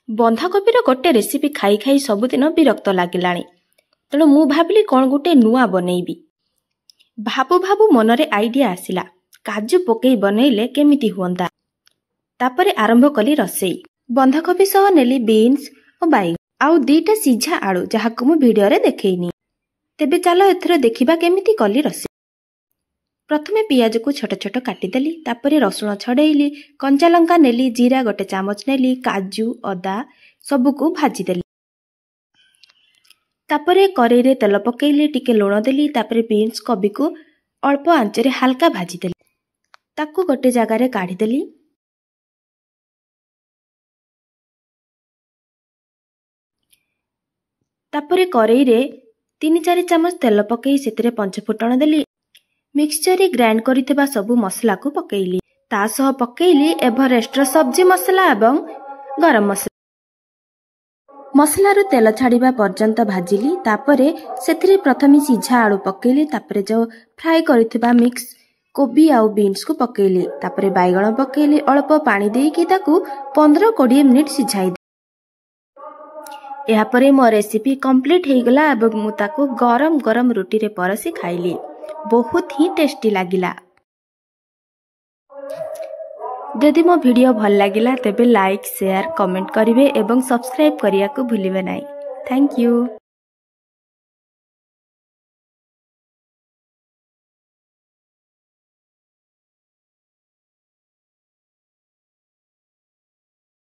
बंधाकोबीर गोटे रेसिपी खाई खाई सबुदिन विरक्त लगिलाणी तेणु मु भाविली कौन गोटे नुआ बनैबी। भाबु भाबु मनरे आइडिया आसिला काजू पकई बनैले केमिति हुअंता। तापरे आरंभ कली रसई। बंधाकोबी सह नेली बीन्स और बैगन आउ दीटा सीझा आलू जहाकु मु वीडियो रे देखैनी। तेबे चलो एथर देखिबा केमिति कली रसई। प्रथमे पियाज को छोट छोट काटिदेली, तापरे रसुण छड़ेली, कंचा लंका नेली, जीरा गोटे चामच नेली, काजू अदा सबुको भाजीदेली। तापरे कड़ाई रे तेल पकेइली, टिके लुण देली, तापरे बीन्स कोबी को अल्प आंचरे हल्का भाजीदेली। ताकू गोटे जगार काढ़ीदेली। तापरे कड़ाई रे 3-4 चामच तेल पकई सेतिरे पंचफुटण देली। मिक्सचर ग्राइंड करिथिबा सबु मसला को पकेइली। ता सह पकेइली एवरेस्ट सब्जी मसला एवं गरम मसला। मसला रो तेल छाड़ीबा पर्यंत भाजिली। तापरे सेथिरे प्रथमे सीझा आलू पकेइली, तापरे जो फ्राई करिथिबा मिक्स कोबी आउ बीन्स को पकेइली, तापरे बैगण पकेइली। अल्प पानी देकी ताकू 15-20 मिनिट सिझाई। या परे मो रेसिपी कंप्लीट हो गला एवं मु ताकू गरम गरम रोटी रे परसी खाइली। बहुत ही टेस्टी लागिला। यदि मो वीडियो भल लागिला तेबे लाइक शेयर कमेंट करिवे एवं सब्सक्राइब करिया को भूलिबे नाही। Thank you.